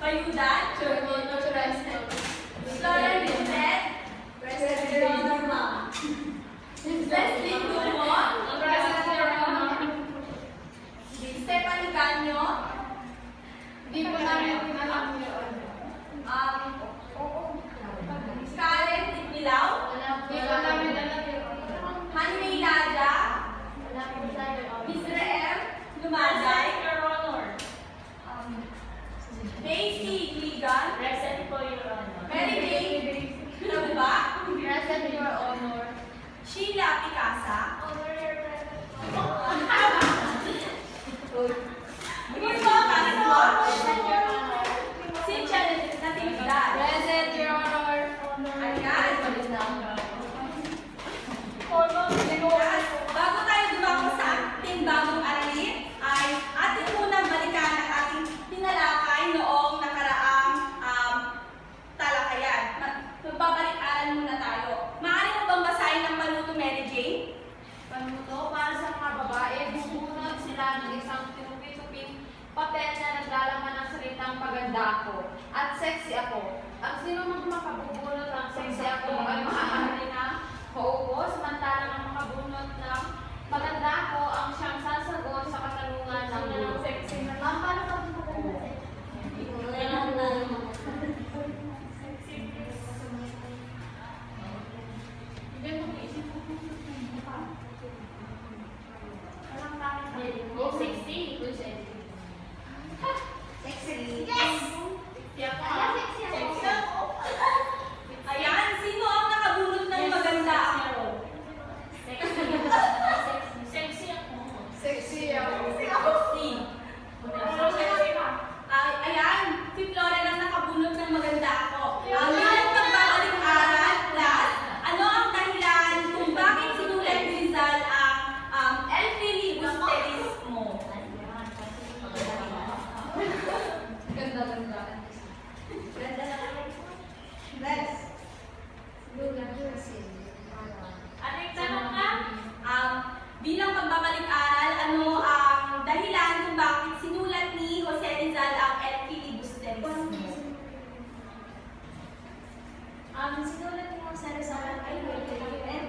Bayudan. Florence Vincent. Present, Your Honor, ma'am. Leslie Dumont. Present, Your Honor. Stephanie Canyo. Di po namin alam, Your Honor. Karen Titmilaw. Di po namin alam, Your Honor. Hanmei Laja. Israel Lumazay. Your Honor. Daisy Gligan. Present po, Your Honor. Mary Jane Labuba. Present, Your Honor. Sheila Picasa. Gusto Kaswa. Cynthia Natividad. Present, Your Honor. Ayan. Bago tayo dumako sa ating bagong aralin, ay ating munang balikan ang ating tinalakay noong nakaraang talakayan. Magbabalik-aral muna tayo. Maaari mo bang basahin ng panuto, Mary Jane? Panuto, para sa mga babae, bubunod sila ng isang tinupi-tuping papel na naglalaman ng salitang paganda ako at sexy ako. Ang sino mang makabubunot ng sexy ako ay maaari na maupo, samantalang ang makabunot ng maganda ako ang siyang sasagot sa katanungan ng guro. Ma'am, paano ka bubunot? Oh, 60. Ayan, sino ang nakabunot ng maganda ako? Sexy ako. Sexy ako. Si. Pero sexy ka. Ayan, si Flora ang nakabunot ng maganda ako. Bilang pagbabalik-aral, class, ano ang dahilan kung bakit sinulat ni Rizal ang El Filibusterismo? Ganda-ganda. Next. Ano yung tanong ka? Bilang pagbabalik-aral, ano ang dahilan kung bakit sinulat ni Jose Rizal ang El Filibusterismo? Sinulat ni Jose Rizal ang El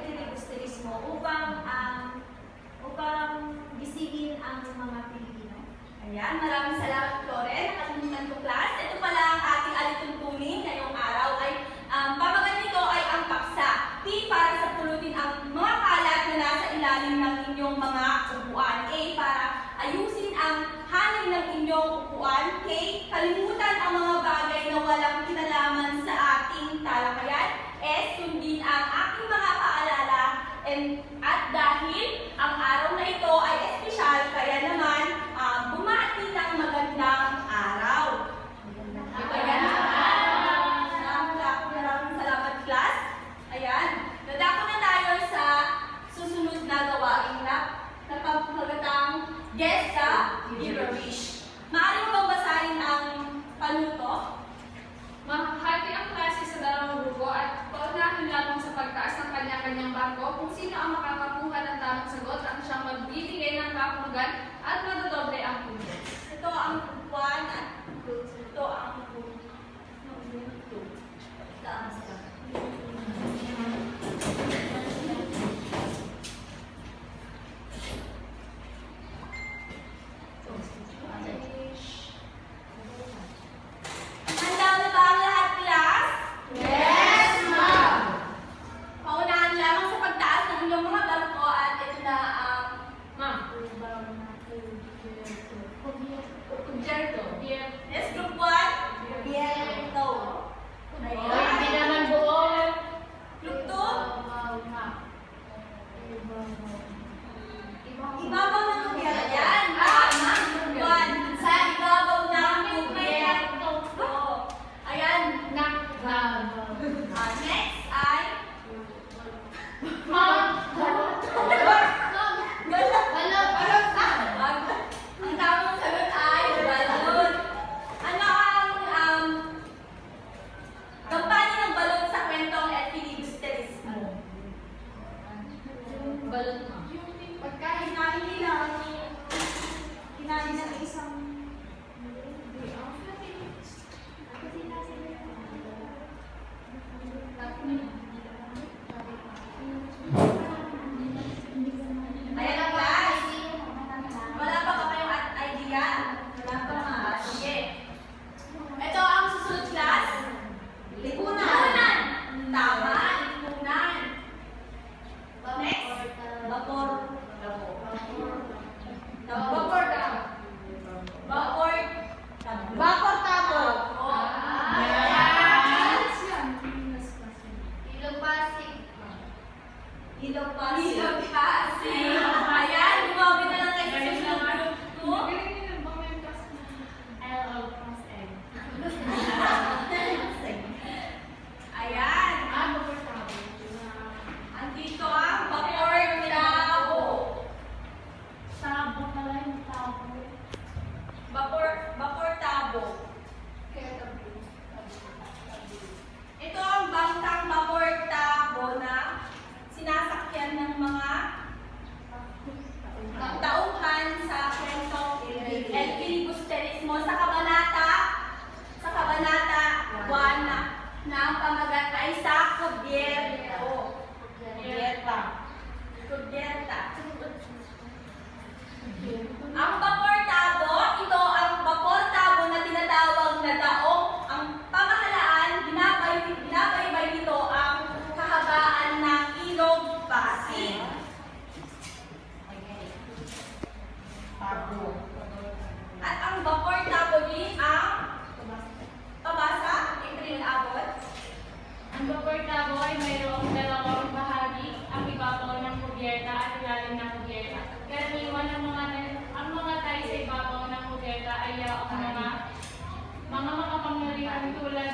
Filibusterismo upang gisigin ang mga Pilipino. Ayan, maraming salamat, Floren. Nakalimutan ko, class. Ito pala ang ating alituntunin ngayong araw ay pamagat nito ay ang paksa. P para sa pulutin ang mga kalat na nasa ilalim ng inyong mga upuan. A para ayusin ang hangin ng inyong upuan. K, kalimutan ang mga bagay na walang kinalaman sa ating talakayan. S, sundin ang aking mga paalala. At dahil ang araw na ito ay espesyal, kaya naman bumati ng magandang araw. Ayan. Maraming salamat, class. Ayan. Nadako na tayo sa susunod na gawain na napagpagatang Guess the Give a Wish. Maaari mo bang basahin ang panuto?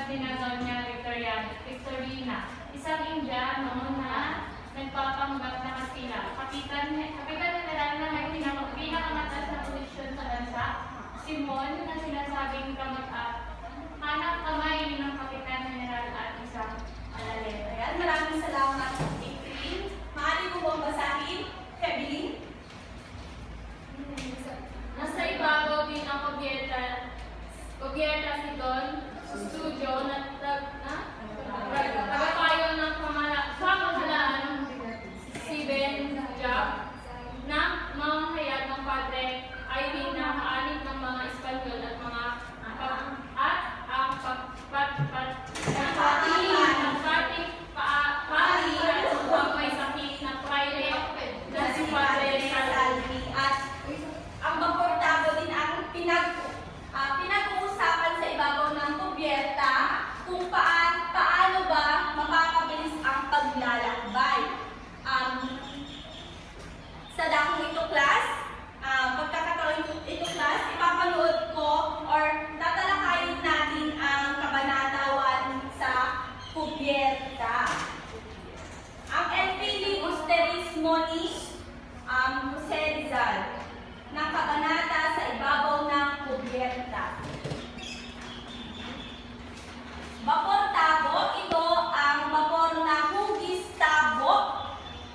sina Doña Victorina, isang Indiano na nagpapanggap na Kastila. Kapitan General na may pinakamataas na posisyon sa bansa, Simon na sinasabing hanap kamay ng Kapitan General at isang alaleta. Ayan, maraming salamat, April. Maaari mo bang basahin, Evelyn? Nasa ibabaw din ang Cubierta si Don Studio na tagapayo ng pamahalaan si Ben Job na mamahayag ng Padre Irene na kaalit ng mga Espanyol at mga ang pati at upang may sakit na praile na si Padre Salvi. At ang Baportabo din ang pinag-uusapan sa ibabaw ng kubyerta kung paano ba mapapabilis ang paglalakbay. Sa dakong ito class, pagkakataon ito class, ipapanood ko or tatalakayin natin ang kabanata 1 sa kubyerta. Ang Elfilibusterismo ni Jose Rizal ng kabanata sa ibabaw ng kubyerta. Bapor tabo, ito ang bapor na hugis tabo.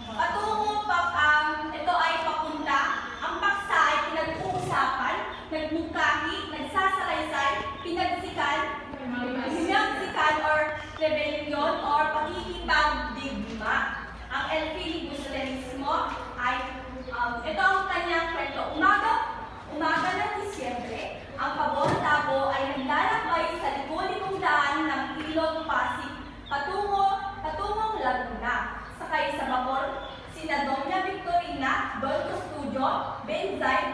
Patungo ito ay papunta. Ang paksa ay pinag-uusapan, nagmungkahi, nagsasalaysay, pinagsikan or rebellion or pakikipagdigma. Ang Elfilibusterismo ay ito ang kanyang kwento. Umaga ng Disyembre, ang Pabor Tabo ay naglalakbay sa libo-libong daan ng Ilog Pasig patungong Laguna. Sakay sa babor, sina Doña Victorina, Don Custodio, Ben Zaid,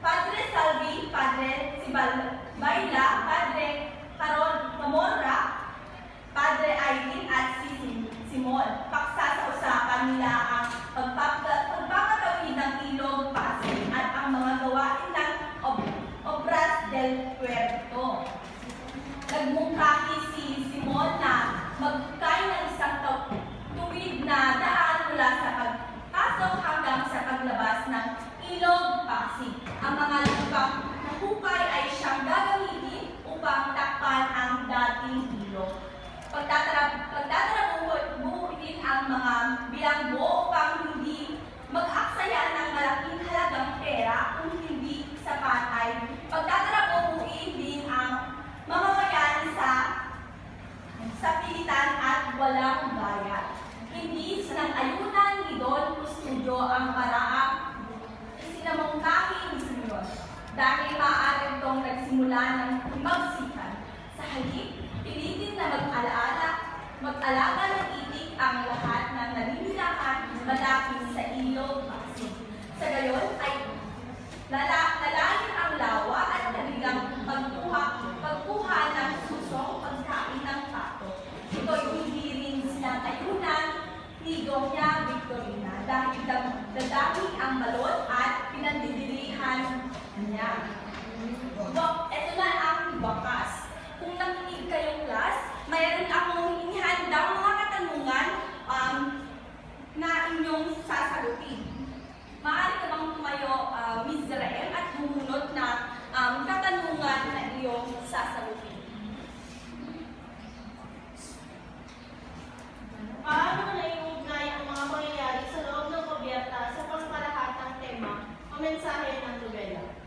Padre Salvi, Padre Sibayla, Padre Caron Camorra, Padre Irene at si Simon. Paksa sa usapan nila ang pagpapatawid ng Ilog Pasig at ang mga gawain ng Obras del Puerto. Nagmungkahi si Simon na magkay ng isang tuwid na daan mula sa pagpasok hanggang sa paglabas ng Ilog Pasig. Ang mga lupang hukay ay siyang gagamitin upang takpan ang dating ilog. Pagtatrabuhin ang mga bilanggo upang hindi mag-aksaya ng malaking halagang pera kung hindi sapat ay pagtatrabuhin din ang mamamayan sa pilitan at walang bayad. Hindi sinang-ayunan ni Don Custodio ang paraang isinamungkahi ni Simon dahil maaari itong nagsimula ng magsikan. Sa halip, pilitin na mag-alaga ng itik ang lahat ng naninirahan malapit sa Ilog Pasig. Sa gayon ay lalayin ang lawa at kanilang pagkuha ng susong pagkain ng pato. Ito'y hindi rin sinang-ayunan ni Doña Victorina dahil dadami ang balon at pinandidirihan niya. Ito na ang bakas. Kung nakinig kayong class, mayroon akong inihandang mga katanungan na inyong sasagutin. Maaari ka bang tumayo, Ms. Zerael, at bumunot na katanungan na iyong sasagutin? Paano naiugnay ang mga pangyayari sa loob ng kubyerta sa pangkalahatang tema o mensahe ng nobela?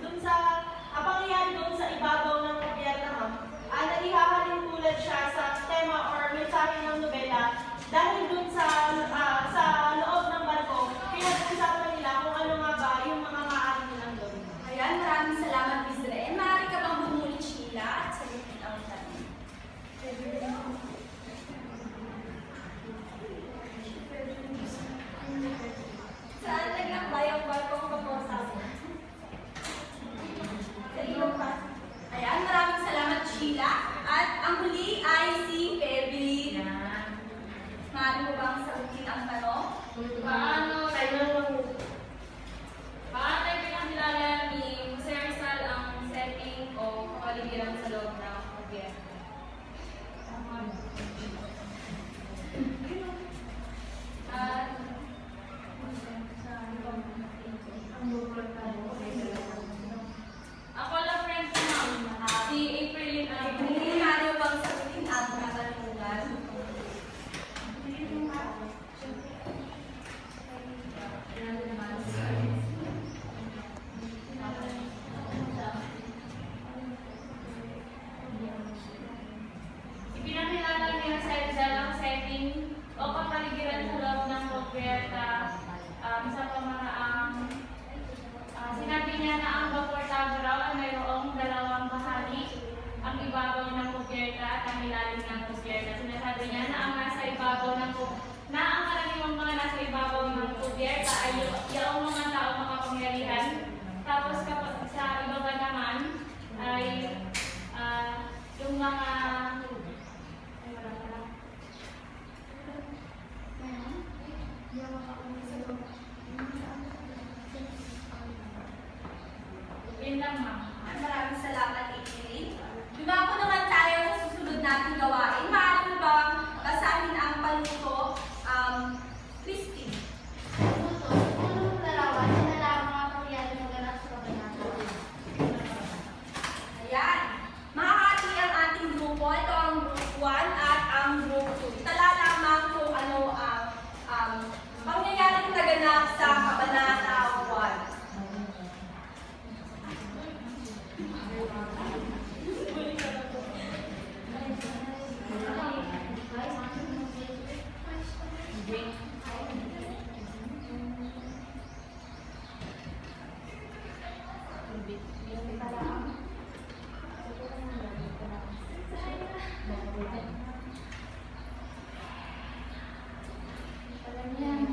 Dun sa ang pangyayari doon sa ibabaw ng kubyerta, ma'am, naihahalin tulad siya sa madalang setting o kapaligiran sa loob ng gobyerna sa pamaraang sinabi niya na ang vapor tabo raw ay mayroong dalawang bahagi, ang ibabaw ng gobyerna at ang ilalim ng gobyerna. Sinasabi niya na ang nasa ibabaw ng na ang karaniwang mga nasa ibabaw ng gobyerna ay yung mga taong makapangyarihan. Tapos kapag sa ibaba naman ay yung mga yun lang, ma'am. Maraming salamat, April. Dumako naman tayo sa susunod nating gawain. Maaari mo bang basahin ang panuto, Christine? Unang larawan, sinala ang mga pangyayari maganap sa kabanata. Ayan. Makakati ang ating grupo. Ito ang group 1 at ang group 2. Itala lamang kung ano ang pangyayaring naganap sa kabanata 1. Ayan.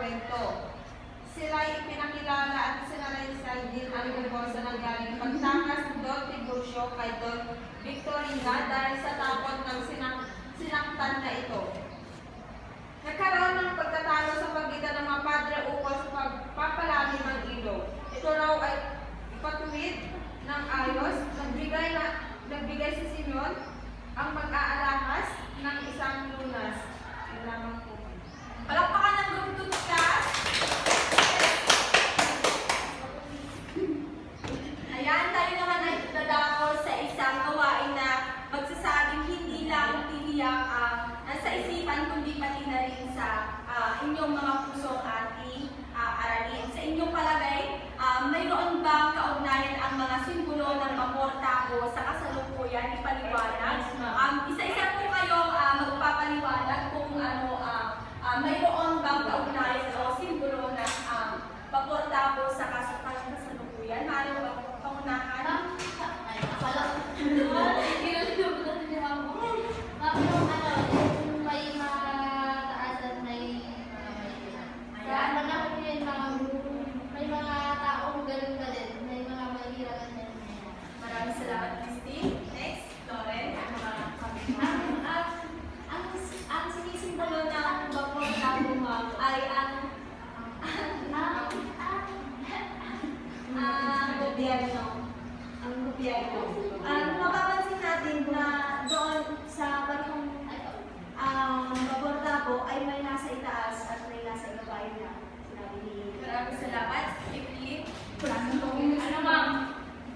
kwento. Sila ay ipinakilala at sinalaysay din ang lubos na nangyaring pagtakas ni Don Tiburcio kay Don Victorina dahil sa takot ng sinaktan na ito. Nagkaroon ng pagtatalo sa pagitan ng mga padre ukol sa pagpapalalim ng ilog. Ito raw ay ipatuwid ng ayos, nagbigay si Simeon ang pag-aalahas ng isang lunas. Yan lamang po. Palakpakan ng group 2 class. Ayan, tayo naman ay dadako sa isang gawain na magsasabing hindi lang tiniyak sa isipan, kundi pati na rin sa inyong mga pusong ating aralin. Sa inyong palagay, mayroon bang kaugnayan ang mga simbolo ng paporta o sa kasalukuyan ipaliwanag? Isa-isa po kayo magpapaliwanag kung mayroon bang kaugnayan o simbolo ng paporta po sa kasalukuyan. Maaari mo ba pangunahan? Maraming salamat, Christine. Next, Lauren. Ang sinisimbolo ng bapor tabo, ma'am, ay ang gobyerno. Ang gobyerno. Mapapansin natin na doon sa barkong bapor tabo ay may nasa itaas at may nasa ibaba na sinabi ni Maraming salamat, Evelyn. Ano ma'am?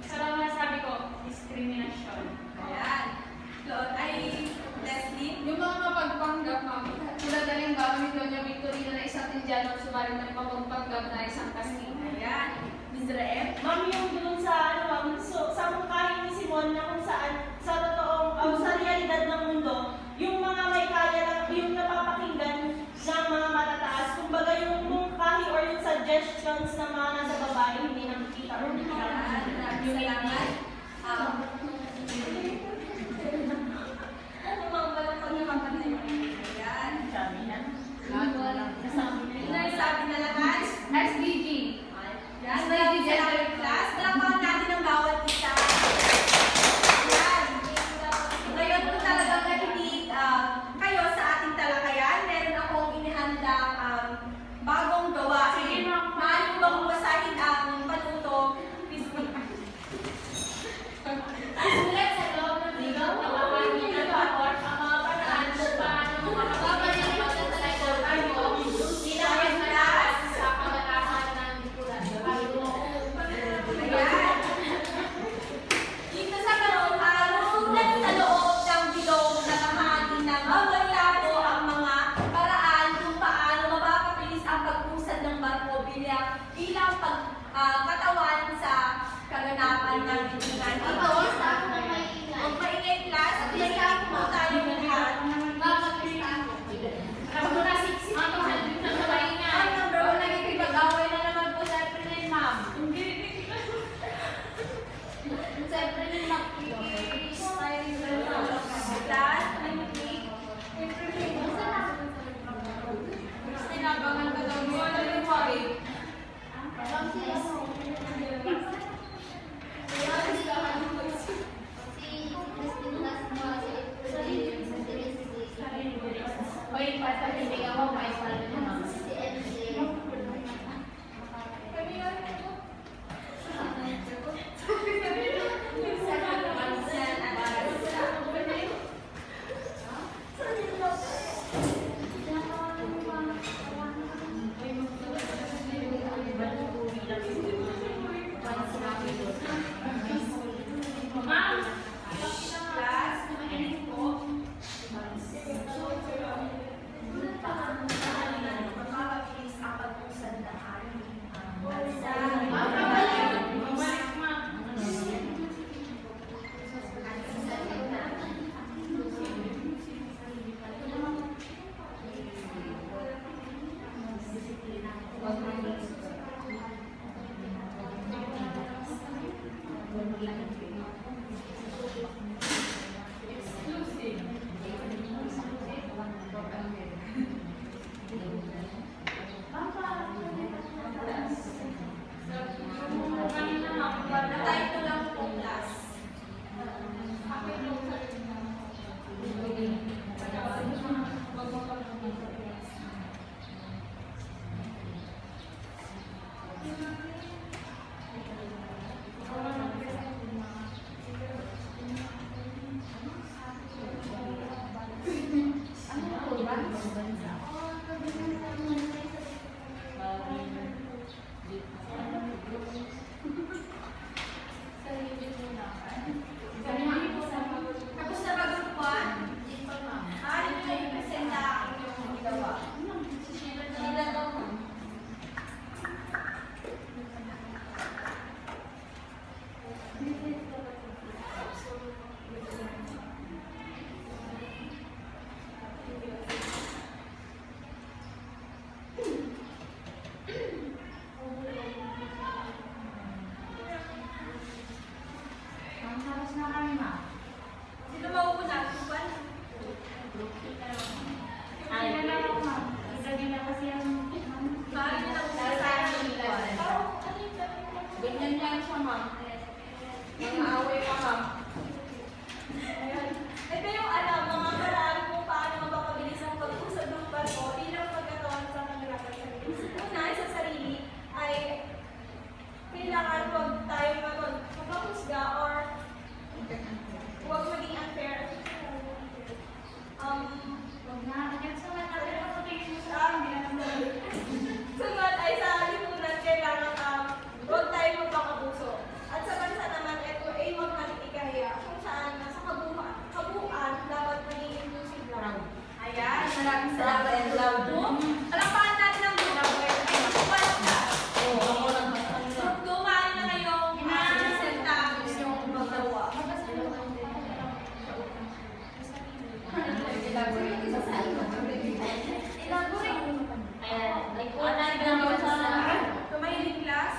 Salamat sabi ko, discrimination. Ayan. Doon ay Leslie. Yung mga mapagpanggap, ma'am, tulad na rin gamit ni Doña Victorina na isang Indiano at sumaring ng mapagpanggap na isang Kastila. Ayan. Ms. Raem. Ma'am, yung dun sa, sa mungkahin ni Simon na kung saan, sa totoong, sa realidad ng mundo, yung mga may kaya lang, yung napapakinggan ng mga matataas, kumbaga yung mungkahi or yung suggestions ng mga nasa babae, hindi nakikita or hindi Ayan. Maraming salamat. Ano mga walang pagkakapatid? Ayan. Ano yung sabi na lahat? SDG. Yan, maraming salamat, class. Palakpakan natin ang bawat isa. Yan. Ngayon po talagang nakinig kayo sa ating talakayan. Meron akong inihandang bagong gawain. Sige, ma'am. Maaari mo bang basahin ang panuto? Sulat sa loob ng ligaw, tawagan niyo ng bapor ang mga paraan kung paano makakabalik ang pagkakasal tayo. Ilawan class. Sa pagkakasan ng likuran. Ayan. Dito sa karoon, sulat sa loob ng bilog na bahagi ng mawala po ang mga paraan kung paano mapapabilis ang pag-usad ng barko bilang katawan sa kaganapan ng lipunan. Huwag maingay class, maingay po tayo lahat. Ay, number 1, nagkikipag-away na naman po sa April, ma'am. Class, Tinabangan ka daw mo. Ano yung pari? Tapos na ba group 1? Ano na i-present na ang inyong ginawa? Sheila daw. Sino mauuna? Group 1? Ay, na lang ako, ma'am. Sabi na kasi ang Paano na lang sa akin? Ganyan lang siya, ma'am. Nangaaway pa, ma'am. Ito yung mga paraan kung paano mapapabilis ang pag-usap ng barko bilang pagkataon sa kahirapan sa sarili. Una, sa sarili ay kailangan huwag tayo magpapahusga or huwag maging unfair. Huwag na. Agad sa mga natin ang pagiging mo sa akin. Hindi na naman. Sunod ay sa lipunan kailangan huwag tayo magpakabuso. At sa bansa naman, ito ay huwag natin ikahiya kung saan sa kabuuan dapat maging inclusive lang. Ayan, maraming salamat po. Palakpakan natin ang group 1. Group 2, maaari na kayong presenta ang inyong magawa. Tumahiling class.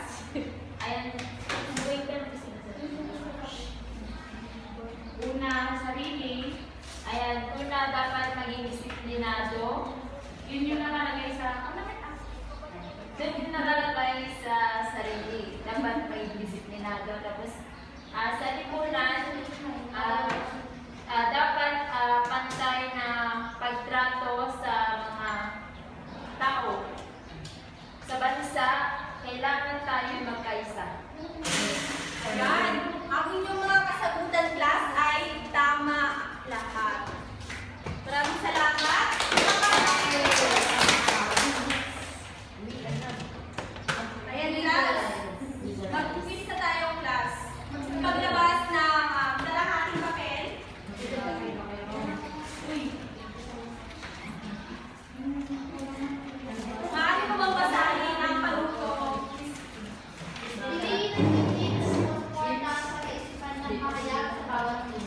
Una, sarili. Una dapat maging disiplinado. Yun yung nakalagay sa... Doon din nakalagay sa sarili. Dapat maging disiplinado. Tapos, sa lipunan, dapat pantay na pagtrato sa mga tao. Sa bansa, kailangan tayo magkaisa. Ayan, ang inyong mga kasagutan class ay tama lahat. Maraming salamat. Ayan class, mag-quiz na tayong class. Paglabas ng kalahating papel. Maaari mo bang basahin ang paluto?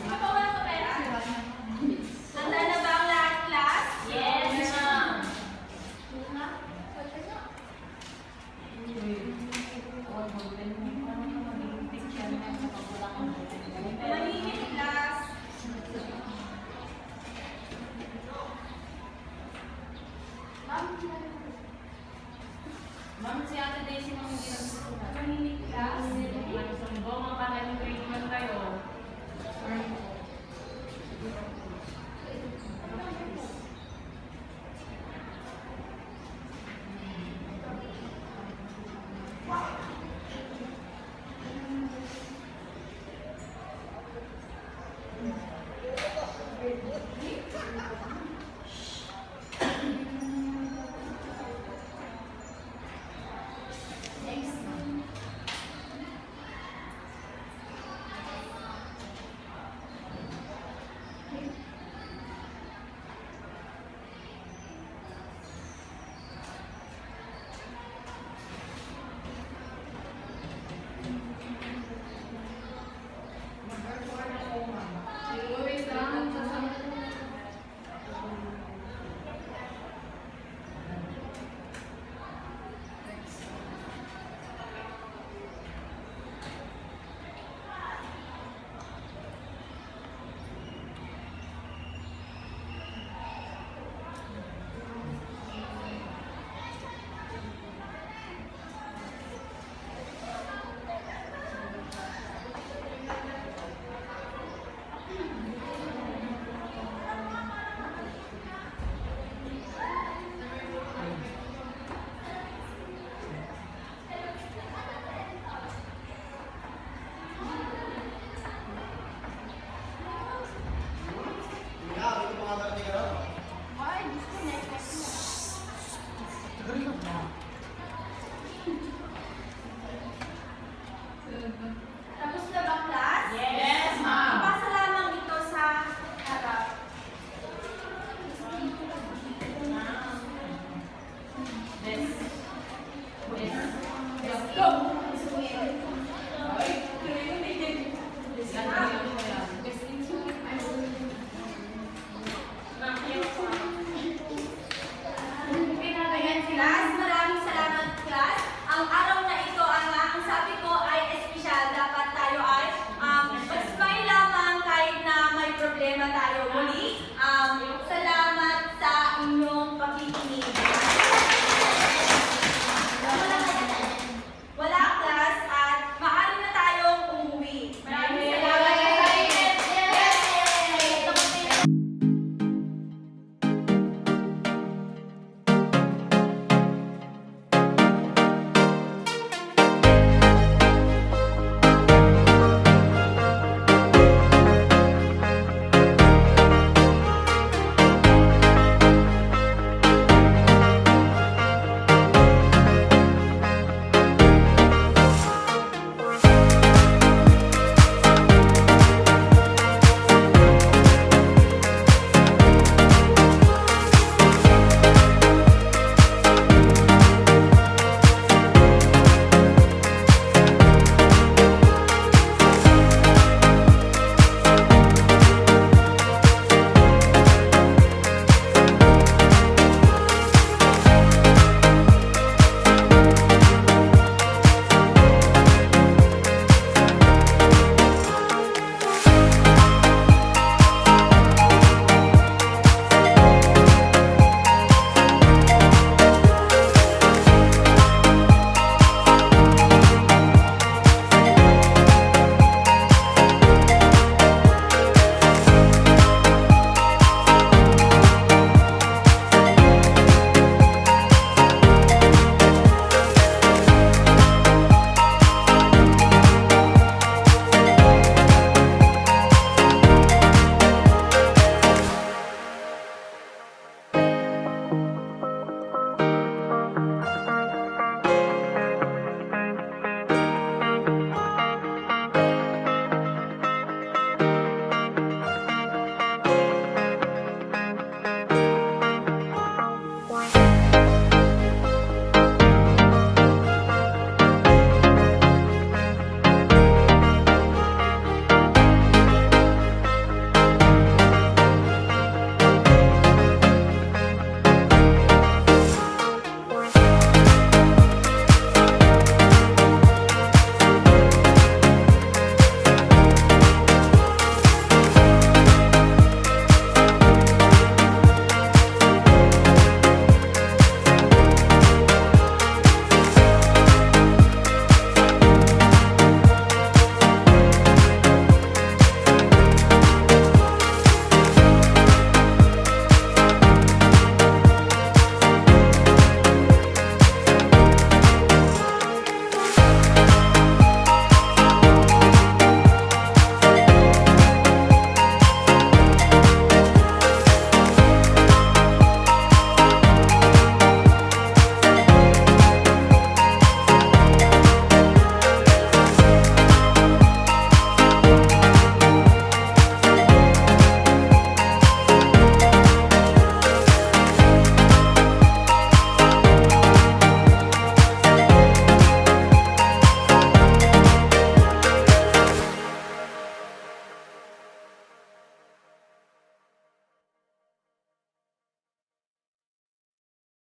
Mapawalan ko pera? Handa na ba ang lahat class? Yes, ma'am. Manimik class. Ma'am, si Ate Daisy ma'am yung ginagawa. Manimik class. Sumbong ang parang yung kayo.